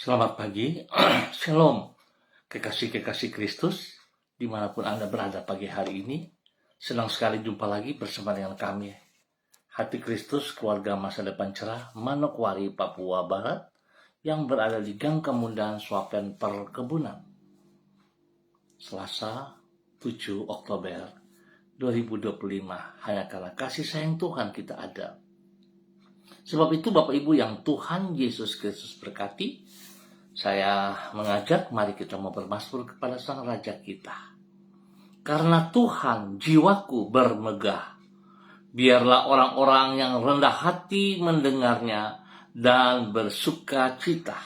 Selamat pagi, Shalom, kekasih-kekasih Kristus, dimanapun Anda berada pagi hari ini. Senang sekali jumpa lagi bersama dengan kami, Hati Kristus Keluarga Masa Depan Cerah, Manokwari, Papua Barat, yang berada di Gang Kemundan, Swapen Perkebunan. Selasa 7 Oktober 2025, hanya karena kasih sayang Tuhan kita ada. Sebab itu Bapak Ibu yang Tuhan Yesus Kristus berkati, saya mengajak mari kita mau bermasmur kepada Sang Raja kita. Karena Tuhan jiwaku bermegah, biarlah orang-orang yang rendah hati mendengarnya dan bersuka cita.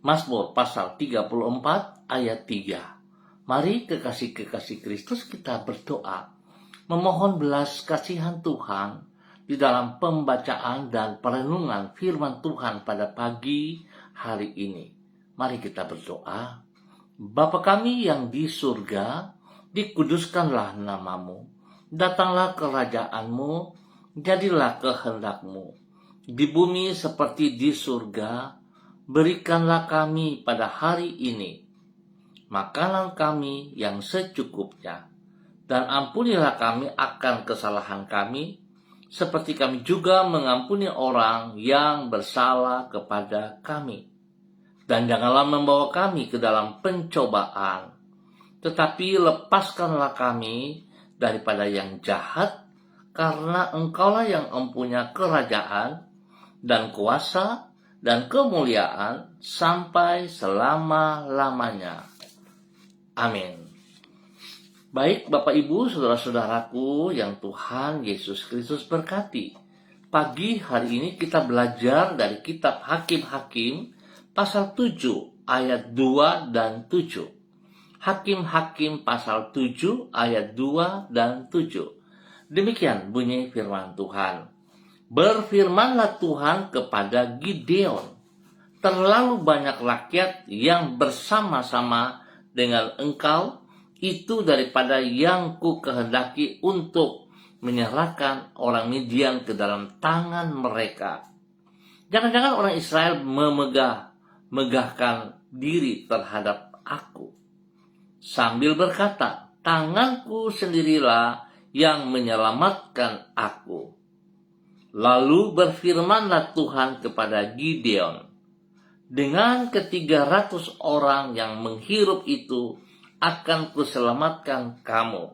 Mazmur pasal 34 ayat 3. Mari kekasih-kekasih Kristus kita berdoa, memohon belas kasihan Tuhan di dalam pembacaan dan perenungan firman Tuhan pada pagi hari ini. Mari kita berdoa. Bapa kami yang di surga, dikuduskanlah namamu. Datanglah kerajaanmu, jadilah kehendakmu. Di bumi seperti di surga, berikanlah kami pada hari ini makanan kami yang secukupnya. Dan ampunilah kami akan kesalahan kami, seperti kami juga mengampuni orang yang bersalah kepada kami. Dan janganlah membawa kami ke dalam pencobaan, tetapi lepaskanlah kami daripada yang jahat, karena Engkaulah yang mempunyai kerajaan dan kuasa dan kemuliaan sampai selama-lamanya. Amin. Baik Bapak Ibu, saudara-saudaraku yang Tuhan Yesus Kristus berkati. Pagi hari ini kita belajar dari kitab Hakim-Hakim pasal 7 ayat 2 dan 7. Hakim-Hakim pasal 7 ayat 2 dan 7. Demikian bunyi firman Tuhan. Berfirmanlah Tuhan kepada Gideon, terlalu banyak rakyat yang bersama-sama dengan engkau itu daripada yang ku kehendaki untuk menyerahkan orang Midian ke dalam tangan mereka. Jangan-jangan orang Israel megahkan diri terhadap aku, sambil berkata, tanganku sendirilah yang menyelamatkan aku. Lalu berfirmanlah Tuhan kepada Gideon, dengan ke-300 orang yang menghirup itu akan kuselamatkan kamu.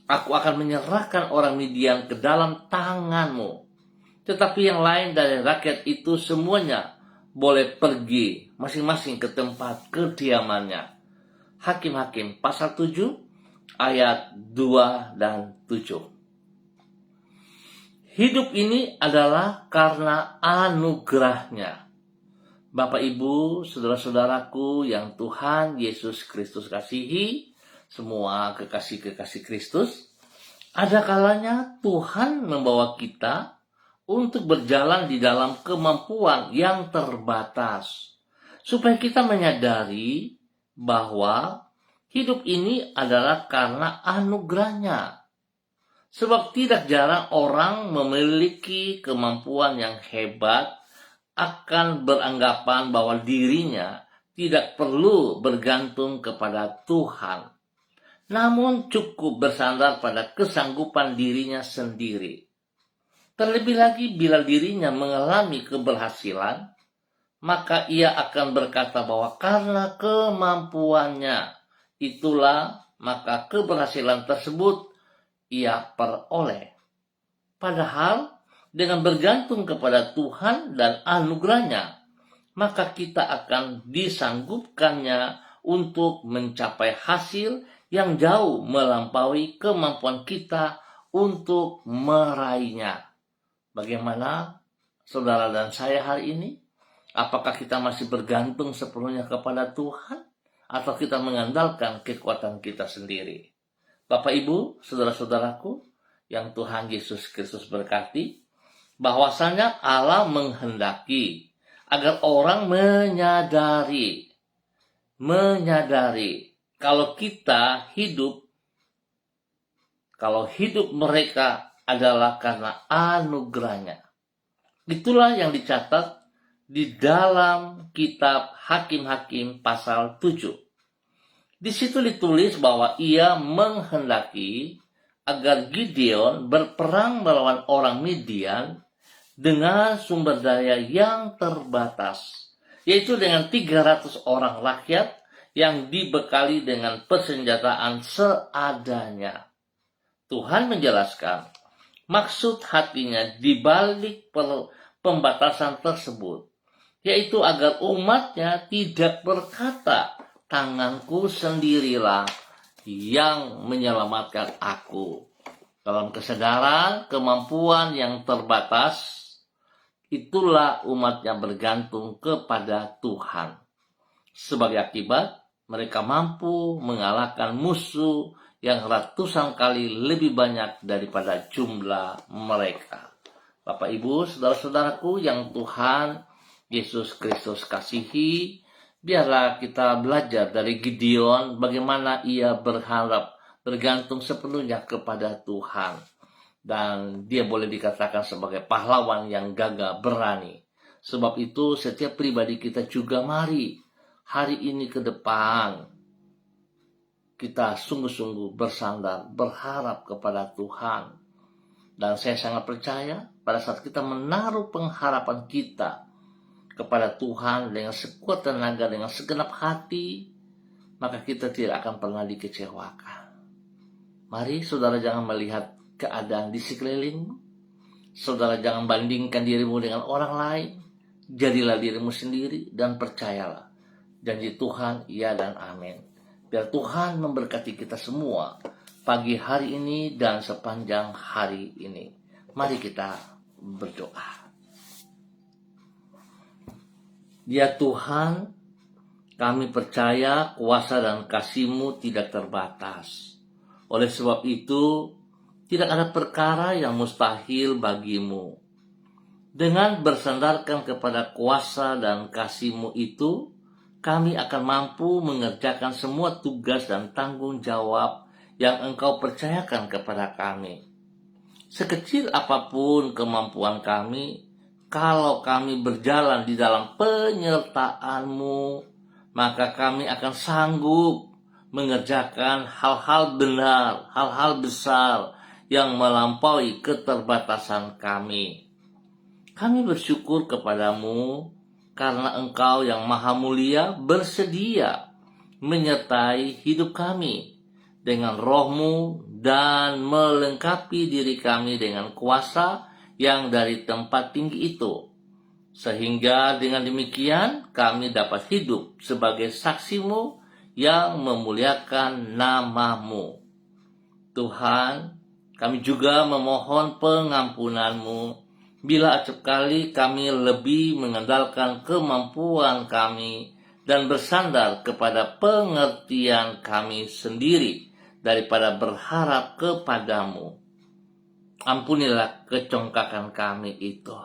Aku akan menyerahkan orang Midian ke dalam tanganmu. Tetapi yang lain dari rakyat itu semuanya boleh pergi masing-masing ke tempat kediamannya. Hakim-Hakim pasal 7 ayat 2 dan 7. Hidup ini adalah karena anugerahnya. Bapak Ibu, saudara-saudaraku yang Tuhan Yesus Kristus kasihi, semua kekasih-kekasih Kristus, ada kalanya Tuhan membawa kita untuk berjalan di dalam kemampuan yang terbatas, supaya kita menyadari bahwa hidup ini adalah karena anugerahnya. Sebab tidak jarang orang memiliki kemampuan yang hebat, akan beranggapan bahwa dirinya tidak perlu bergantung kepada Tuhan, namun cukup bersandar pada kesanggupan dirinya sendiri. Terlebih lagi bila dirinya mengalami keberhasilan, maka ia akan berkata bahwa karena kemampuannya itulah maka keberhasilan tersebut ia peroleh. Padahal dengan bergantung kepada Tuhan dan anugerahnya, maka kita akan disanggupkannya untuk mencapai hasil yang jauh melampaui kemampuan kita untuk meraihnya. Bagaimana saudara dan saya hari ini? Apakah kita masih bergantung sepenuhnya kepada Tuhan, atau kita mengandalkan kekuatan kita sendiri? Bapak Ibu, saudara-saudaraku yang Tuhan Yesus Kristus berkati, bahwasanya Allah menghendaki agar orang menyadari kalau hidup mereka adalah karena anugerahnya. Itulah yang dicatat di dalam kitab Hakim-Hakim pasal 7. Di situ ditulis bahwa ia menghendaki agar Gideon berperang melawan orang Midian dengan sumber daya yang terbatas, yaitu dengan 300 orang rakyat yang dibekali dengan persenjataan seadanya. Tuhan menjelaskan maksud hatinya di balik pembatasan tersebut, yaitu agar umatnya tidak berkata, tanganku sendirilah yang menyelamatkan aku. Dalam kesadaran kemampuan yang terbatas, itulah umatnya bergantung kepada Tuhan. Sebagai akibat, mereka mampu mengalahkan musuh yang ratusan kali lebih banyak daripada jumlah mereka. Bapak, Ibu, saudara-saudaraku yang Tuhan Yesus Kristus kasihi, biarlah kita belajar dari Gideon bagaimana ia bergantung sepenuhnya kepada Tuhan. Dan dia boleh dikatakan sebagai pahlawan yang gagah berani. Sebab itu setiap pribadi kita juga mari hari ini ke depan kita sungguh-sungguh bersandar, berharap kepada Tuhan. Dan saya sangat percaya pada saat kita menaruh pengharapan kita kepada Tuhan dengan sekuat tenaga, dengan segenap hati, maka kita tidak akan pernah dikecewakan. Mari saudara jangan melihat keadaan di sekelilingmu. Saudara jangan bandingkan dirimu dengan orang lain. Jadilah dirimu sendiri dan percayalah. Janji Tuhan, ya dan amin. Biar Tuhan memberkati kita semua pagi hari ini dan sepanjang hari ini. Mari kita berdoa. Ya Tuhan, kami percaya kuasa dan kasih-Mu tidak terbatas. Oleh sebab itu, tidak ada perkara yang mustahil bagimu. Dengan bersandarkan kepada kuasa dan kasih-Mu itu, kami akan mampu mengerjakan semua tugas dan tanggung jawab yang Engkau percayakan kepada kami. Sekecil apapun kemampuan kami, kalau kami berjalan di dalam penyertaan-Mu, maka kami akan sanggup mengerjakan hal-hal benar, hal-hal besar yang melampaui keterbatasan kami. Kami bersyukur kepadamu karena Engkau yang Maha Mulia bersedia menyertai hidup kami dengan Roh-Mu dan melengkapi diri kami dengan kuasa yang dari tempat tinggi itu. Sehingga dengan demikian kami dapat hidup sebagai saksi-Mu yang memuliakan nama-Mu. Tuhan, kami juga memohon pengampunan-Mu bila acap kali kami lebih mengandalkan kemampuan kami dan bersandar kepada pengertian kami sendiri daripada berharap kepadamu. Ampunilah kecongkakan kami itu.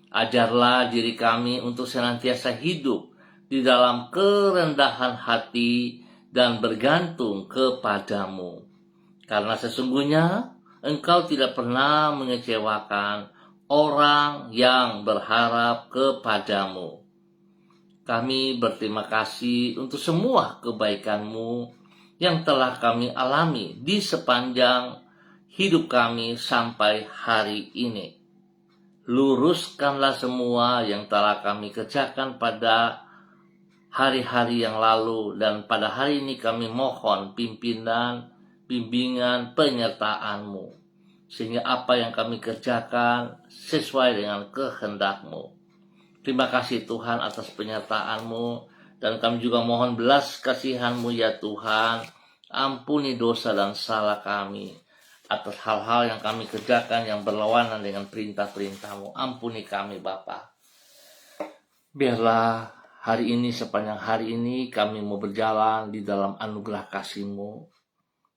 Ajarlah diri kami untuk senantiasa hidup di dalam kerendahan hati dan bergantung kepadamu. Karena sesungguhnya Engkau tidak pernah mengecewakan orang yang berharap kepadamu. Kami berterima kasih untuk semua kebaikan-Mu yang telah kami alami di sepanjang hidup kami sampai hari ini. Luruskanlah semua yang telah kami kerjakan pada hari-hari yang lalu, dan pada hari ini kami mohon pimpinan, bimbingan, penyertaan-Mu, sehingga apa yang kami kerjakan sesuai dengan kehendak-Mu. Terima kasih Tuhan atas penyertaan-Mu, dan kami juga mohon belas kasihan-Mu ya Tuhan. Ampuni dosa dan salah kami atas hal-hal yang kami kerjakan yang berlawanan dengan perintah-perintah-Mu. Ampuni kami Bapa. Biarlah hari ini, sepanjang hari ini kami mau berjalan di dalam anugerah kasih-Mu.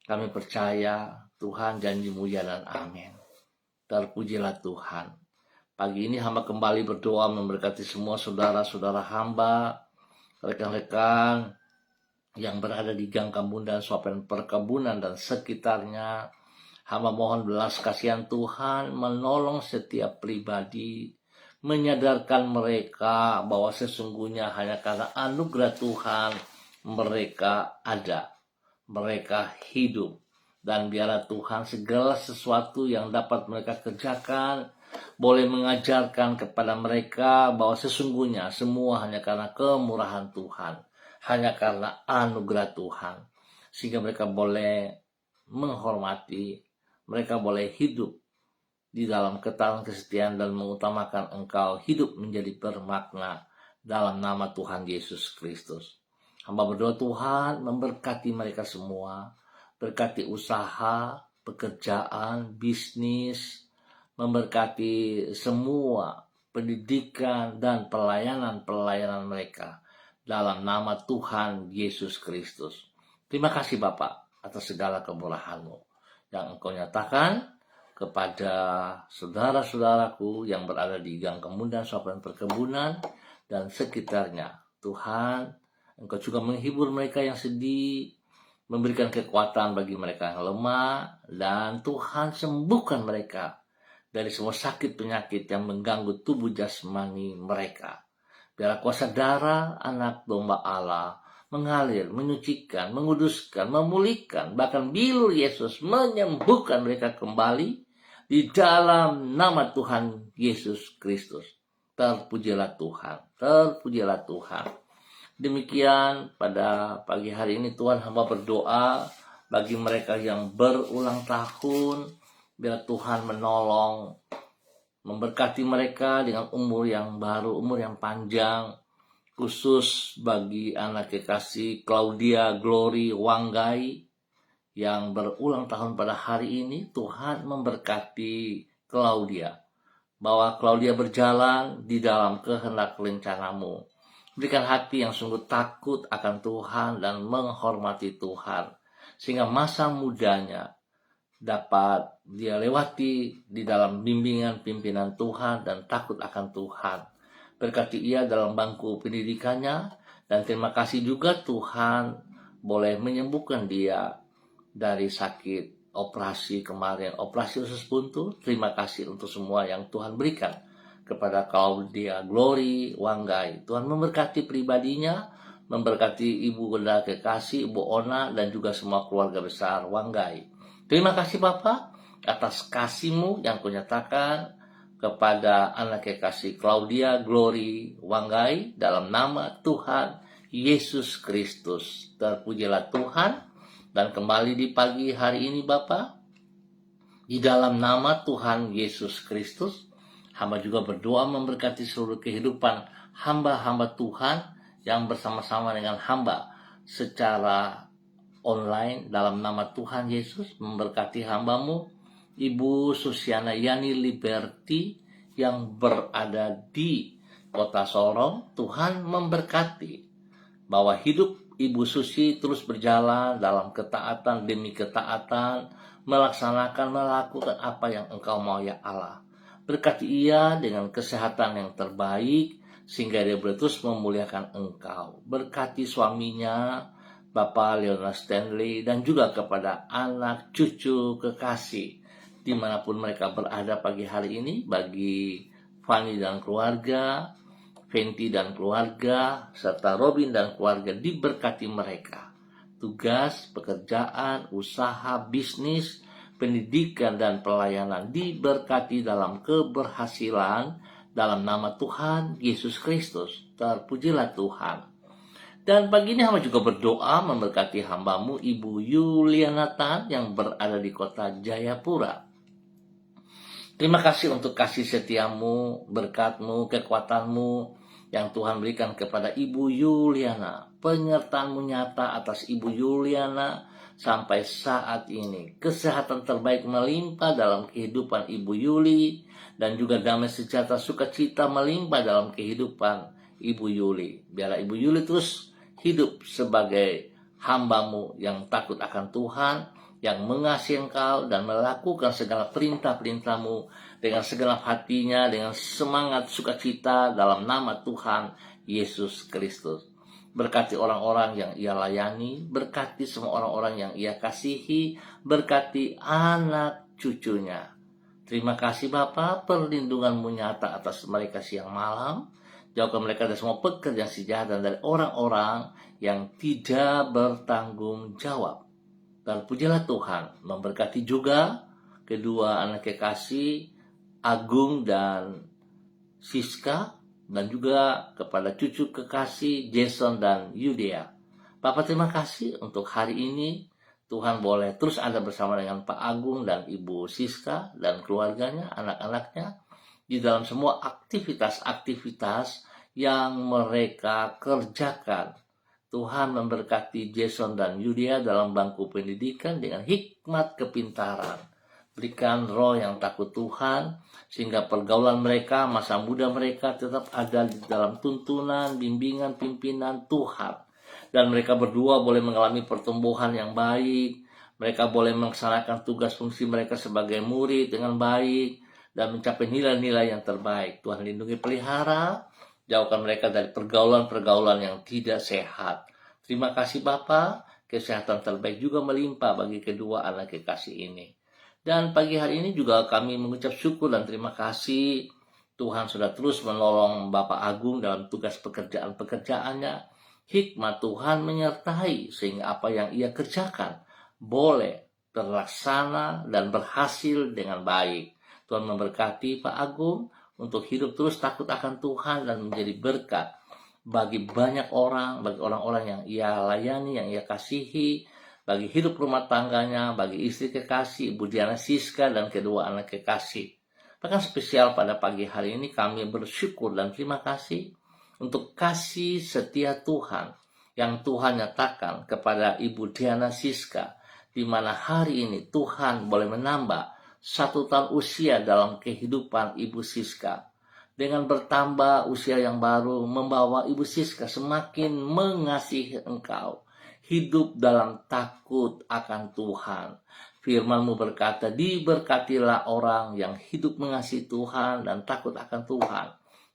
Kami percaya Tuhan janji-Mu ya dan amin. Terpujilah Tuhan. Pagi ini hamba kembali berdoa memberkati semua saudara-saudara hamba, rekan-rekan yang berada di Gang Kambundan, Suapen Perkebunan dan sekitarnya. Hamba mohon belas kasihan Tuhan menolong setiap pribadi, menyadarkan mereka bahwa sesungguhnya hanya karena anugerah Tuhan mereka ada, mereka hidup. Dan biarlah Tuhan segala sesuatu yang dapat mereka kerjakan boleh mengajarkan kepada mereka bahwa sesungguhnya semua hanya karena kemurahan Tuhan, hanya karena anugerah Tuhan. Sehingga mereka boleh menghormati, mereka boleh hidup di dalam ketaatan kesetiaan dan mengutamakan Engkau, hidup menjadi bermakna dalam nama Tuhan Yesus Kristus. Hamba berdoa Tuhan memberkati mereka semua, berkati usaha, pekerjaan, bisnis, memberkati semua pendidikan dan pelayanan mereka dalam nama Tuhan Yesus Kristus. Terima kasih Bapak atas segala kemurahan-Mu yang Engkau nyatakan kepada saudara-saudaraku yang berada di Gang Kemudian, Sopan Perkebunan dan sekitarnya. Tuhan, Engkau juga menghibur mereka yang sedih, memberikan kekuatan bagi mereka yang lemah, dan Tuhan sembuhkan mereka dari semua sakit penyakit yang mengganggu tubuh jasmani mereka. Biarlah kuasa darah anak domba Allah mengalir, menyucikan, menguduskan, memulihkan, bahkan bilur Yesus menyembuhkan mereka kembali di dalam nama Tuhan Yesus Kristus. Terpujilah Tuhan, terpujilah Tuhan. Demikian pada pagi hari ini Tuhan hamba berdoa bagi mereka yang berulang tahun, biar Tuhan menolong, memberkati mereka dengan umur yang baru, umur yang panjang, khusus bagi anak kekasih Claudia Glory Wanggai yang berulang tahun pada hari ini. Tuhan memberkati Claudia, bahwa Claudia berjalan di dalam kehendak rencana-Mu. Berikan hati yang sungguh takut akan Tuhan dan menghormati Tuhan, sehingga masa mudanya dapat dia lewati di dalam bimbingan pimpinan Tuhan dan takut akan Tuhan. Berkati ia dalam bangku pendidikannya, dan terima kasih juga Tuhan boleh menyembuhkan dia dari sakit operasi kemarin, operasi usus buntu. Terima kasih untuk semua yang Tuhan berikan kepada Claudia Glory Wanggai. Tuhan memberkati pribadinya, memberkati Ibu Bunda Kekasih, Ibu Ona, dan juga semua keluarga besar Wanggai. Terima kasih Bapak atas kasih-Mu yang Kau nyatakan kepada anak kekasih Claudia Glory Wanggai dalam nama Tuhan Yesus Kristus. Terpujilah Tuhan. Dan kembali di pagi hari ini Bapak, di dalam nama Tuhan Yesus Kristus, hamba juga berdoa memberkati seluruh kehidupan hamba-hamba Tuhan yang bersama-sama dengan hamba secara online dalam nama Tuhan Yesus. Memberkati hamba-Mu Ibu Susiana Yani Liberty yang berada di Kota Sorong. Tuhan memberkati bahwa hidup Ibu Susi terus berjalan dalam ketaatan demi ketaatan, melakukan apa yang Engkau mau ya Allah. Berkati ia dengan kesehatan yang terbaik, sehingga dia boleh terus memuliakan Engkau. Berkati suaminya, Bapak Leonard Stanley, dan juga kepada anak cucu kekasih, dimanapun mereka berada pagi hari ini, bagi Fanny dan keluarga, Fenty dan keluarga, serta Robin dan keluarga, diberkati mereka. Tugas, pekerjaan, usaha, bisnis, pendidikan, dan pelayanan diberkati dalam keberhasilan dalam nama Tuhan Yesus Kristus. Terpujilah Tuhan. Dan pagi ini hamba juga berdoa memberkati hamba-Mu Ibu Yuliana Tan yang berada di kota Jayapura. Terima kasih untuk kasih setia-Mu, berkat-Mu, kekuatan-Mu yang Tuhan berikan kepada Ibu Yuliana. Penyertaan-Mu nyata atas Ibu Yuliana sampai saat ini. Kesehatan terbaik melimpah dalam kehidupan Ibu Yuli, dan juga damai sejahtera sukacita melimpah dalam kehidupan Ibu Yuli. Biarlah Ibu Yuli terus hidup sebagai hamba-Mu yang takut akan Tuhan, yang mengasihi Engkau dan melakukan segala perintah-perintah-Mu dengan segenap hatinya, dengan semangat sukacita dalam nama Tuhan Yesus Kristus. Berkati orang-orang yang ia layani, berkati semua orang-orang yang ia kasihi, berkati anak cucunya. Terima kasih Bapa, perlindungan-Mu nyata atas mereka siang malam. Jauhkan mereka dari semua pekerjaan si jahat dan dari orang-orang yang tidak bertanggung jawab. Dan pujilah Tuhan, memberkati juga kedua anak kekasih, Agung dan Siska, dan juga kepada cucu kekasih Jason dan Yudea. Bapak terima kasih untuk hari ini. Tuhan boleh terus ada bersama dengan Pak Agung dan Ibu Siska dan keluarganya, anak-anaknya, di dalam semua aktivitas-aktivitas yang mereka kerjakan. Tuhan memberkati Jason dan Yudia dalam bangku pendidikan dengan hikmat kepintaran. Berikan roh yang takut Tuhan, sehingga pergaulan mereka, masa muda mereka tetap ada di dalam tuntunan, bimbingan, pimpinan Tuhan. Dan mereka berdua boleh mengalami pertumbuhan yang baik. Mereka boleh melaksanakan tugas fungsi mereka sebagai murid dengan baik dan mencapai nilai-nilai yang terbaik. Tuhan lindungi, pelihara, jauhkan mereka dari pergaulan-pergaulan yang tidak sehat. Terima kasih Bapa, kesehatan terbaik juga melimpah bagi kedua anak kekasih ini. Dan pagi hari ini juga kami mengucap syukur dan terima kasih Tuhan sudah terus menolong Bapak Agung dalam tugas pekerjaan-pekerjaannya. Hikmat Tuhan menyertai sehingga apa yang ia kerjakan boleh terlaksana dan berhasil dengan baik. Tuhan memberkati Pak Agung untuk hidup terus takut akan Tuhan dan menjadi berkat bagi banyak orang, bagi orang-orang yang ia layani, yang ia kasihi, bagi hidup rumah tangganya, bagi istri kekasih, Ibu Diana Siska dan kedua anak kekasih. Bahkan spesial pada pagi hari ini kami bersyukur dan terima kasih untuk kasih setia Tuhan yang Tuhan nyatakan kepada Ibu Diana Siska, di mana hari ini Tuhan boleh menambah 1 tahun usia dalam kehidupan Ibu Siska. Dengan bertambah usia yang baru, membawa Ibu Siska semakin mengasihi Engkau, hidup dalam takut akan Tuhan. Firman-Mu berkata, diberkatilah orang yang hidup mengasihi Tuhan dan takut akan Tuhan.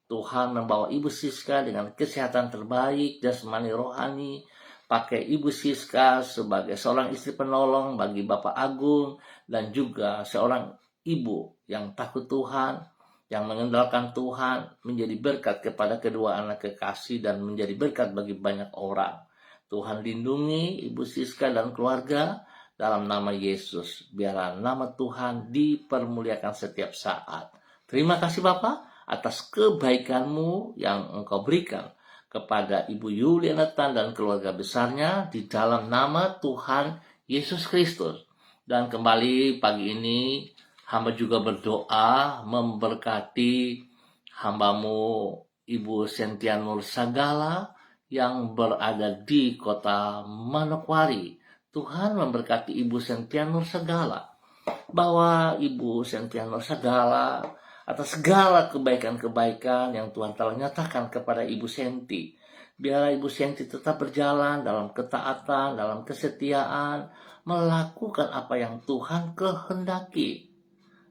Tuhan membawa Ibu Siska dengan kesehatan terbaik, jasmani rohani, pakai Ibu Siska sebagai seorang istri penolong bagi Bapak Agung, dan juga seorang ibu yang takut Tuhan, yang mengandalkan Tuhan, menjadi berkat kepada kedua anak kekasih dan menjadi berkat bagi banyak orang. Tuhan lindungi Ibu Siska dan keluarga dalam nama Yesus. Biarlah nama Tuhan dipermuliakan setiap saat. Terima kasih Bapak atas kebaikan-Mu yang Engkau berikan kepada Ibu Yuliana Tan dan keluarga besarnya di dalam nama Tuhan Yesus Kristus. Dan kembali pagi ini hamba juga berdoa memberkati hamba-Mu Ibu Sentia Nur Sagala yang berada di kota Manokwari. Tuhan memberkati Ibu Sentia Nur Sagala, bahwa Ibu Sentia Nur Sagala atas segala kebaikan-kebaikan yang Tuhan telah nyatakan kepada Ibu Senti. Biarlah Ibu Senti tetap berjalan dalam ketaatan, dalam kesetiaan, melakukan apa yang Tuhan kehendaki.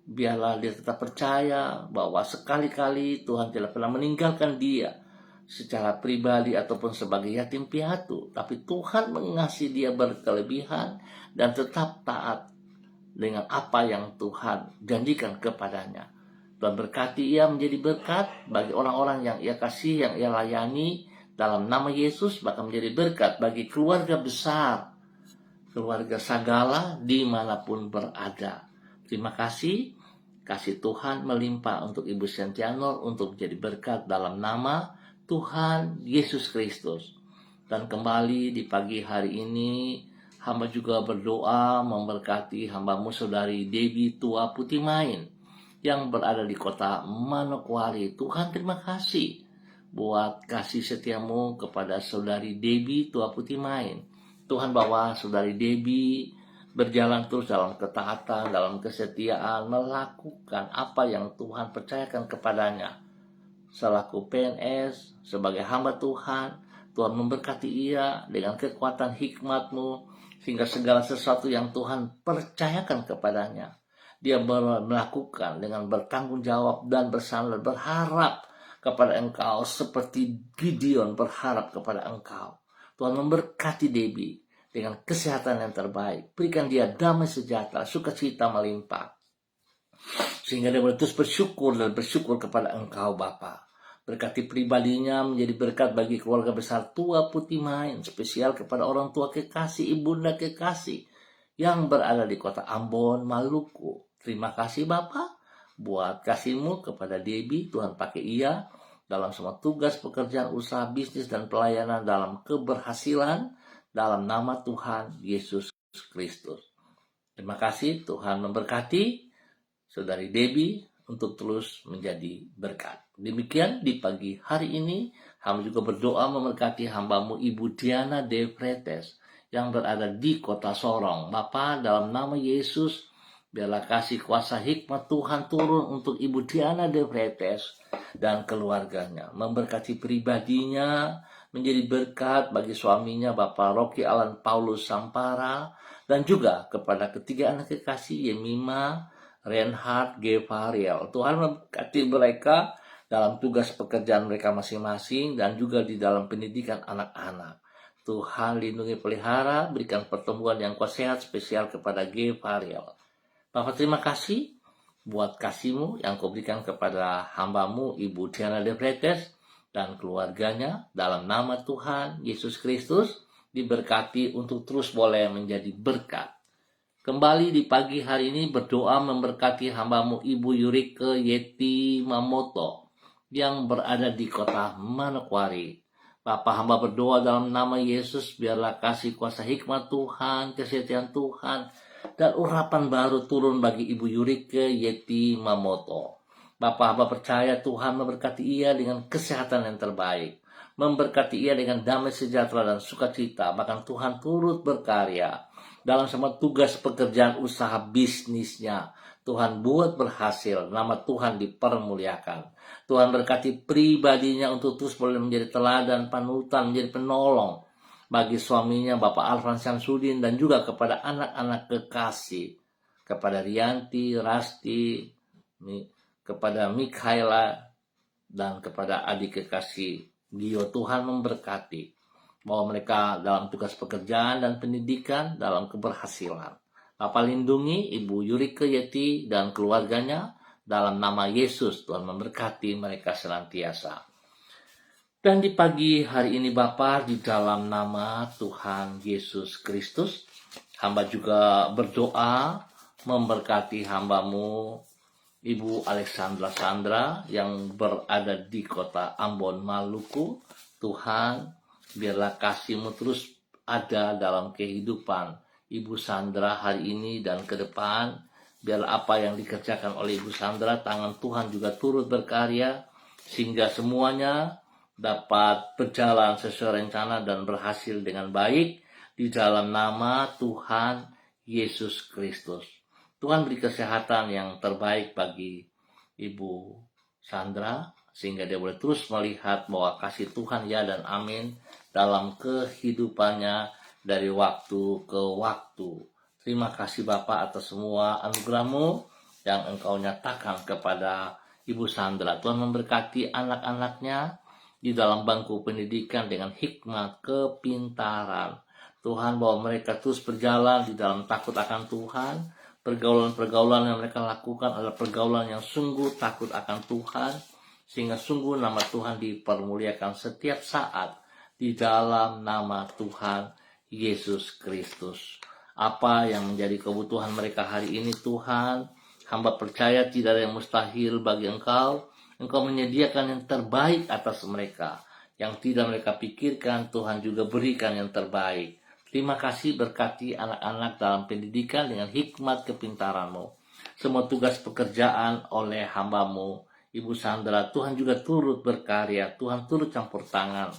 Biarlah dia tetap percaya bahwa sekali-kali Tuhan tidak pernah meninggalkan dia secara pribadi ataupun sebagai yatim piatu. Tapi Tuhan mengasihi dia berkelebihan dan tetap taat dengan apa yang Tuhan janjikan kepadanya. Tuhan berkati ia menjadi berkat bagi orang-orang yang ia kasih, yang ia layani dalam nama Yesus, bahkan menjadi berkat bagi keluarga besar, keluarga Sagala dimanapun berada. Terima kasih, kasih Tuhan melimpah untuk Ibu Sentianor untuk menjadi berkat dalam nama Tuhan Yesus Kristus. Dan kembali di pagi hari ini, hamba juga berdoa memberkati hamba-Mu saudari Debbie Tua Putimain yang berada di kota Manokwari. Tuhan terima kasih buat kasih setiamu kepada saudari Debbie Tua Putimain. Tuhan bawa saudari Debbie berjalan terus dalam ketaatan, dalam kesetiaan, melakukan apa yang Tuhan percayakan kepadanya. Selaku PNS, sebagai hamba Tuhan, Tuhan memberkati ia dengan kekuatan hikmat-Mu, sehingga segala sesuatu yang Tuhan percayakan kepadanya, dia melakukan dengan bertanggung jawab dan bersandar, berharap kepada Engkau seperti Gideon berharap kepada Engkau. Tuhan memberkati Debbie dengan kesehatan yang terbaik. Berikan dia damai sejahtera, sukacita melimpah. Sehingga dia boleh terus bersyukur dan bersyukur kepada Engkau Bapa. Berkati pribadinya menjadi berkat bagi keluarga besar Tua Putih Main, spesial kepada orang tua kekasih, ibunda kekasih yang berada di kota Ambon, Maluku. Terima kasih Bapa buat kasih-Mu kepada Debbie. Tuhan pakai ia dalam semua tugas, pekerjaan, usaha, bisnis, dan pelayanan dalam keberhasilan dalam nama Tuhan Yesus Kristus. Terima kasih, Tuhan memberkati Saudari Debbie untuk terus menjadi berkat. Demikian di pagi hari ini, hamba juga berdoa memberkati hamba-Mu Ibu Diana De Fretes yang berada di kota Sorong. Bapa, dalam nama Yesus, biarlah kasih kuasa hikmat Tuhan turun untuk Ibu Diana De Fretes dan keluarganya. Memberkati pribadinya, menjadi berkat bagi suaminya Bapak Rocky Alan Paulus Sampara, dan juga kepada ketiga anak kekasih Yemima, Reinhard, Gevariel. Tuhan memberkati mereka dalam tugas pekerjaan mereka masing-masing dan juga di dalam pendidikan anak-anak. Tuhan lindungi, pelihara, berikan pertumbuhan yang kuat sehat spesial kepada Gevariel. Bapak, terima kasih buat kasih-Mu yang Kau berikan kepada hamba-Mu Ibu Diana De Fretes dan keluarganya. Dalam nama Tuhan Yesus Kristus, diberkati untuk terus boleh menjadi berkat. Kembali di pagi hari ini berdoa memberkati hamba-Mu Ibu Yurike Yeti Mamoto yang berada di kota Manokwari. Bapak, hamba berdoa dalam nama Yesus, biarlah kasih kuasa hikmat Tuhan, kesetiaan Tuhan, dan urapan baru turun bagi Ibu Yurike Yeti Mamoto. Bapak, hamba percaya Tuhan memberkati ia dengan kesehatan yang terbaik, memberkati ia dengan damai sejahtera dan sukacita, bahkan Tuhan turut berkarya dalam semua tugas pekerjaan usaha bisnisnya. Tuhan buat berhasil, nama Tuhan dipermuliakan. Tuhan berkati pribadinya untuk terus boleh menjadi teladan, panutan, menjadi penolong bagi suaminya Bapak Alfan Syamsuddin dan juga kepada anak-anak kekasih, kepada Rianti, Rasti, kepada Mikaela, dan kepada adik kekasih Gio. Tuhan memberkati bahwa mereka dalam tugas pekerjaan dan pendidikan dalam keberhasilan. Bapak lindungi Ibu Yurike Yeti dan keluarganya dalam nama Yesus. Tuhan memberkati mereka senantiasa. Dan di pagi hari ini Bapak, di dalam nama Tuhan Yesus Kristus, hamba juga berdoa memberkati hamba-Mu Ibu Alexandra Sandra yang berada di kota Ambon, Maluku. Tuhan, biarlah kasih-Mu terus ada dalam kehidupan Ibu Sandra hari ini dan ke depan. Biarlah apa yang dikerjakan oleh Ibu Sandra, tangan Tuhan juga turut berkarya, sehingga semuanya dapat berjalan sesuai rencana dan berhasil dengan baik di dalam nama Tuhan Yesus Kristus. Tuhan beri kesehatan yang terbaik bagi Ibu Sandra, sehingga dia boleh terus melihat bahwa kasih Tuhan ya dan amin dalam kehidupannya dari waktu ke waktu. Terima kasih Bapak atas semua anugerah-Mu yang Engkau nyatakan kepada Ibu Sandra. Tuhan memberkati anak-anaknya di dalam bangku pendidikan dengan hikmat, kepintaran. Tuhan, bahwa mereka terus berjalan di dalam takut akan Tuhan. Pergaulan-pergaulan yang mereka lakukan adalah pergaulan yang sungguh takut akan Tuhan, sehingga sungguh nama Tuhan dipermuliakan setiap saat di dalam nama Tuhan Yesus Kristus. Apa yang menjadi kebutuhan mereka hari ini Tuhan, hamba percaya tidak ada yang mustahil bagi Engkau. Engkau menyediakan yang terbaik atas mereka. Yang tidak mereka pikirkan, Tuhan juga berikan yang terbaik. Terima kasih, berkati anak-anak dalam pendidikan dengan hikmat kepintaran-Mu. Semua tugas pekerjaan oleh hamba-Mu Ibu Sandra, Tuhan juga turut berkarya, Tuhan turut campur tangan,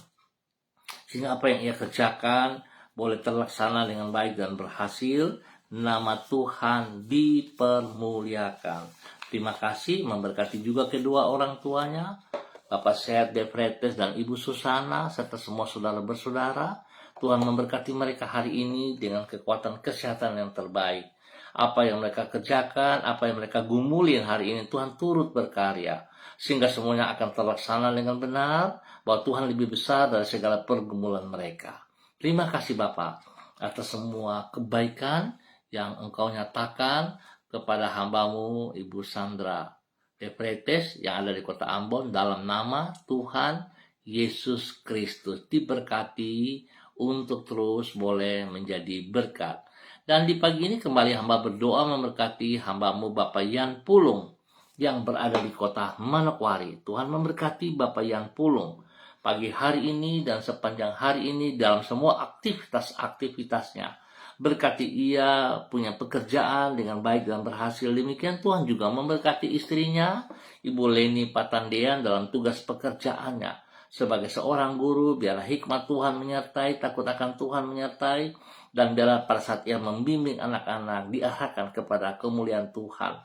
sehingga apa yang ia kerjakan boleh terlaksana dengan baik dan berhasil. Nama Tuhan dipermuliakan. Terima kasih, memberkati juga kedua orang tuanya, Bapak Sehat De Fretes dan Ibu Susana, serta semua saudara bersaudara. Tuhan memberkati mereka hari ini dengan kekuatan kesehatan yang terbaik. Apa yang mereka kerjakan, apa yang mereka gumulin hari ini, Tuhan turut berkarya, sehingga semuanya akan terlaksana dengan benar, bahwa Tuhan lebih besar dari segala pergumulan mereka. Terima kasih Bapak atas semua kebaikan yang Engkau nyatakan kepada hambamu Ibu Sandra Efretes yang ada di kota Ambon, dalam nama Tuhan Yesus Kristus. Diberkati untuk terus boleh menjadi berkat. Dan di pagi ini kembali hamba berdoa memberkati hambamu Bapak Yan Pulung yang berada di kota Manokwari. Tuhan memberkati Bapak Yan Pulung pagi hari ini dan sepanjang hari ini dalam semua aktivitas-aktivitasnya. Berkati ia punya pekerjaan dengan baik dan berhasil. Demikian Tuhan juga memberkati istrinya, Ibu Leni Patandean, dalam tugas pekerjaannya. Sebagai seorang guru, biarlah hikmat Tuhan menyertai, takut akan Tuhan menyertai, dan biarlah pada saat ia membimbing anak-anak diarahkan kepada kemuliaan Tuhan.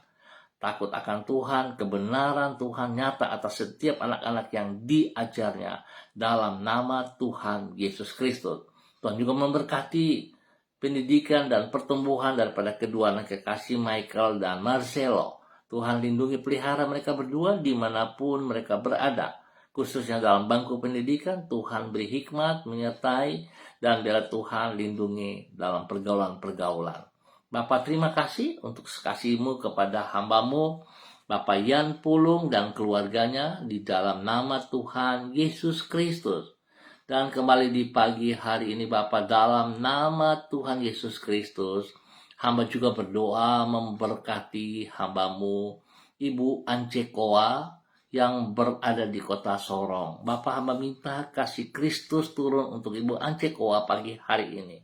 Takut akan Tuhan, kebenaran Tuhan nyata atas setiap anak-anak yang diajarnya dalam nama Tuhan Yesus Kristus. Tuhan juga memberkati pendidikan dan pertumbuhan daripada kedua anak kekasih Michael dan Marcelo. Tuhan lindungi pelihara mereka berdua dimanapun mereka berada. Khususnya dalam bangku pendidikan, Tuhan beri hikmat, menyertai, dan biarlah Tuhan lindungi dalam pergaulan-pergaulan. Bapak terima kasih untuk kasih-Mu kepada hambamu, Bapak Yan Pulung dan keluarganya di dalam nama Tuhan Yesus Kristus. Dan kembali di pagi hari ini Bapak, dalam nama Tuhan Yesus Kristus, hamba juga berdoa memberkati hambamu, Ibu Ancekoa, yang berada di kota Sorong. Bapak, hamba minta kasih Kristus turun untuk Ibu Ancekoa pagi hari ini.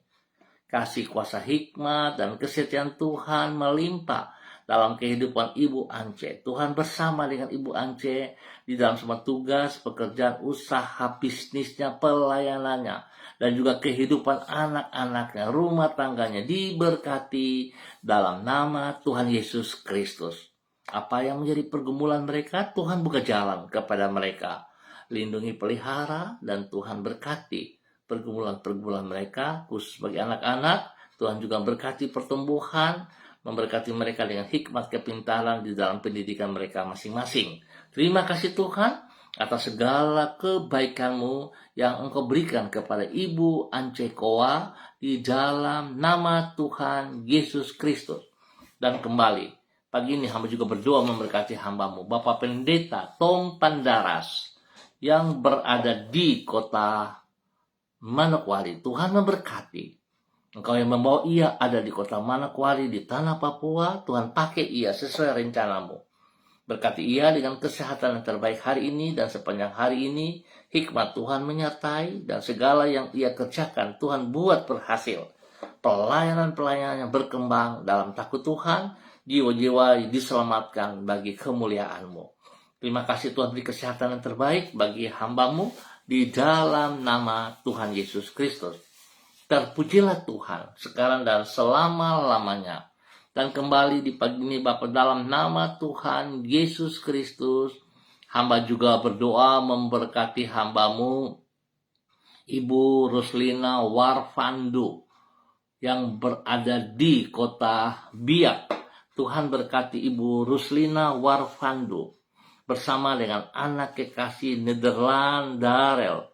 Kasih kuasa hikmat dan kesetiaan Tuhan melimpah dalam kehidupan Ibu Ance. Tuhan bersama dengan Ibu Ance di dalam semua tugas, pekerjaan, usaha, bisnisnya, pelayanannya, dan juga kehidupan anak-anaknya, rumah tangganya diberkati dalam nama Tuhan Yesus Kristus. Apa yang menjadi pergumulan mereka, Tuhan buka jalan kepada mereka. Lindungi, pelihara, dan Tuhan berkati pergumulan-pergumulan mereka, khusus bagi anak-anak. Tuhan juga berkati pertumbuhan, memberkati mereka dengan hikmat kepintaran di dalam pendidikan mereka masing-masing. Terima kasih Tuhan atas segala kebaikan-Mu yang Engkau berikan kepada Ibu Ancekoa di dalam nama Tuhan Yesus Kristus. Dan kembali pagi ini hamba juga berdoa memberkati hambamu, Bapak Pendeta Tom Pandaras, yang berada di kota Manokwari. Tuhan memberkati. Engkau yang membawa ia ada di kota Manokwari, di tanah Papua. Tuhan pakai ia sesuai rencanamu. Berkati ia dengan kesehatan yang terbaik hari ini dan sepanjang hari ini. Hikmat Tuhan menyertai dan segala yang ia kerjakan Tuhan buat berhasil. Pelayanan-pelayanan yang berkembang dalam takut Tuhan, jiwa-jiwa diselamatkan bagi kemuliaan-Mu. Terima kasih Tuhan beri kesehatan yang terbaik bagi hamba-Mu di dalam nama Tuhan Yesus Kristus. Terpujilah Tuhan sekarang dan selama-lamanya. Dan kembali di pagi ini Bapak, dalam nama Tuhan Yesus Kristus, hamba juga berdoa memberkati hamba-Mu Ibu Ruslina Warfandu yang berada di kota Biak. Tuhan berkati Ibu Ruslina Warfandu bersama dengan anak kekasih Nederland Darel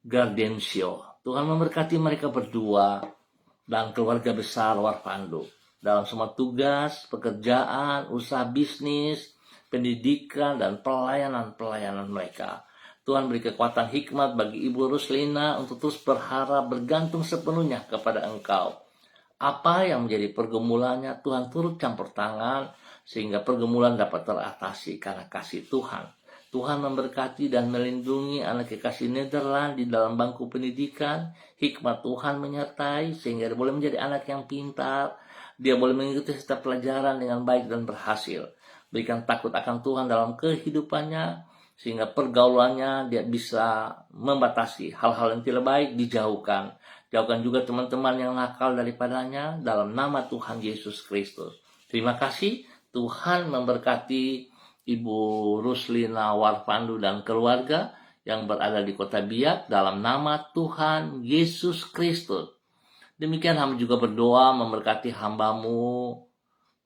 Gardensio. Tuhan memberkati mereka berdua dan keluarga besar Warfandu dalam semua tugas, pekerjaan, usaha bisnis, pendidikan, dan pelayanan-pelayanan mereka. Tuhan beri kekuatan hikmat bagi Ibu Ruslina untuk terus berharap, bergantung sepenuhnya kepada Engkau. Apa yang menjadi pergumulannya, Tuhan turut campur tangan sehingga pergumulan dapat teratasi karena kasih Tuhan. Tuhan memberkati dan melindungi anak kekasih Nederland di dalam bangku pendidikan. Hikmat Tuhan menyertai sehingga dia boleh menjadi anak yang pintar. Dia boleh mengikuti setiap pelajaran dengan baik dan berhasil. Berikan takut akan Tuhan dalam kehidupannya sehingga pergaulannya dia bisa membatasi hal-hal yang tidak baik, dijauhkan. Jauhkan juga teman-teman yang nakal daripadanya dalam nama Tuhan Yesus Kristus. Terima kasih. Tuhan memberkati Ibu Ruslina Warfandu dan keluarga yang berada di kota Biak dalam nama Tuhan Yesus Kristus. Demikian hamba juga berdoa memberkati hamba-Mu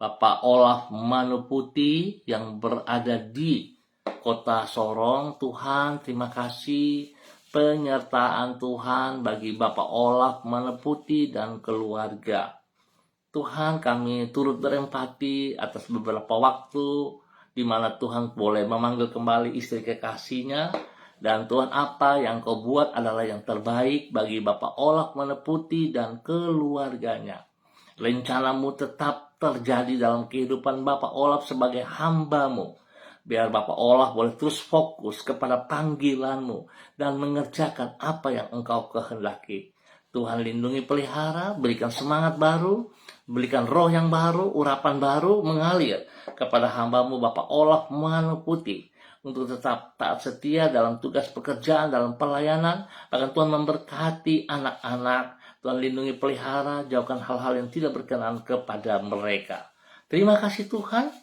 Bapak Olaf Manuputi yang berada di kota Sorong. Tuhan, terima kasih penyertaan Tuhan bagi Bapak Olaf Manuputi dan keluarga. Tuhan, kami turut berempati atas beberapa waktu di mana Tuhan boleh memanggil kembali istri kekasihnya. Dan Tuhan, apa yang Kau buat adalah yang terbaik bagi Bapak Olaf Meneputi dan keluarganya. Rencanamu tetap terjadi dalam kehidupan Bapak Olaf sebagai hamba-Mu. Biar Bapak Olaf boleh terus fokus kepada panggilan-Mu dan mengerjakan apa yang Engkau kehendaki. Tuhan, lindungi, pelihara, berikan semangat baru, berikan roh yang baru, urapan baru mengalir kepada hamba-Mu Bapak Olaf Meneputi untuk tetap taat setia dalam tugas pekerjaan, dalam pelayanan. Bahkan Tuhan memberkati anak-anak, Tuhan lindungi, pelihara, jauhkan hal-hal yang tidak berkenan kepada mereka. Terima kasih Tuhan.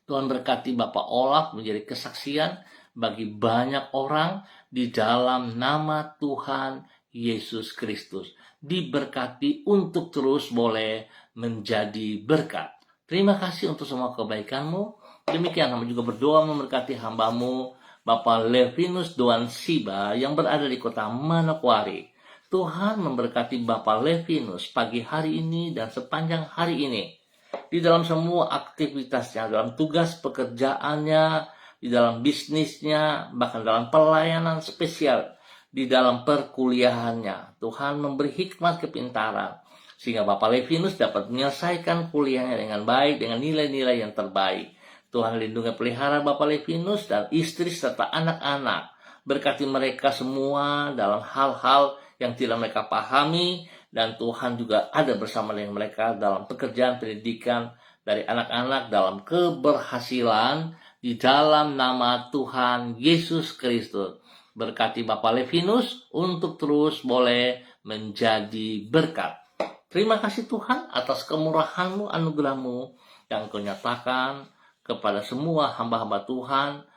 Tuhan berkati Bapak Olaf menjadi kesaksian bagi banyak orang di dalam nama Tuhan Yesus Kristus. Diberkati untuk terus boleh menjadi berkat. Terima kasih untuk semua kebaikan-Mu. Demikian kami juga berdoa memberkati hamba-Mu Bapak Levinus Doan Siba yang berada di kota Manokwari. Tuhan memberkati Bapak Levinus pagi hari ini dan sepanjang hari ini. Di dalam semua aktivitasnya, dalam tugas pekerjaannya, di dalam bisnisnya, bahkan dalam pelayanan spesial, di dalam perkuliahannya. Tuhan memberi hikmat kepintaran, sehingga Bapak Levinus dapat menyelesaikan kuliahnya dengan baik, dengan nilai-nilai yang terbaik. Tuhan lindungi, pelihara Bapak Levinus dan istri serta anak-anak. Berkati mereka semua dalam hal-hal yang tidak mereka pahami, dan Tuhan juga ada bersama dengan mereka dalam pekerjaan pendidikan dari anak-anak, dalam keberhasilan di dalam nama Tuhan Yesus Kristus. Berkati Bapak Levinus untuk terus boleh menjadi berkat. Terima kasih Tuhan atas kemurahan-Mu, anugerah-Mu yang Kau nyatakan kepada semua hamba-hamba Tuhan,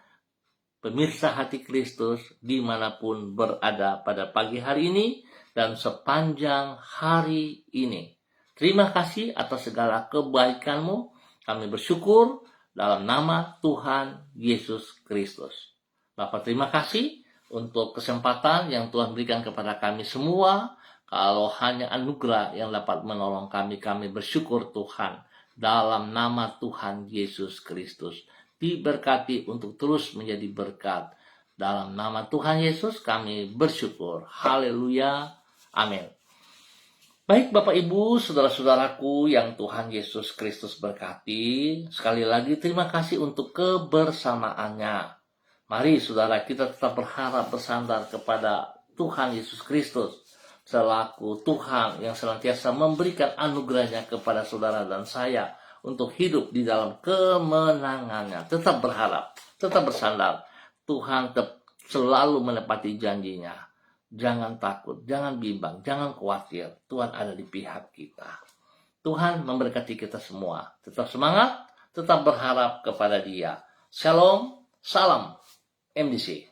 pemirsa hati Kristus dimanapun berada pada pagi hari ini dan sepanjang hari ini. Terima kasih atas segala kebaikan-Mu. Kami bersyukur dalam nama Tuhan Yesus Kristus. Bapak, terima kasih untuk kesempatan yang Tuhan berikan kepada kami semua. Kalau hanya anugerah yang dapat menolong kami, kami bersyukur Tuhan dalam nama Tuhan Yesus Kristus. Diberkati untuk terus menjadi berkat. Dalam nama Tuhan Yesus kami bersyukur. Haleluya. Amin. Baik Bapak Ibu, saudara-saudaraku yang Tuhan Yesus Kristus berkati. Sekali lagi terima kasih untuk kebersamaannya. Mari saudara, kita tetap berharap bersandar kepada Tuhan Yesus Kristus selaku Tuhan yang senantiasa memberikan anugerahnya kepada saudara dan saya untuk hidup di dalam kemenangannya. Tetap berharap, tetap bersandar. Tuhan selalu menepati janjinya. Jangan takut, jangan bimbang, jangan khawatir. Tuhan ada di pihak kita. Tuhan memberkati kita semua. Tetap semangat, tetap berharap kepada Dia. Shalom, salam MDC.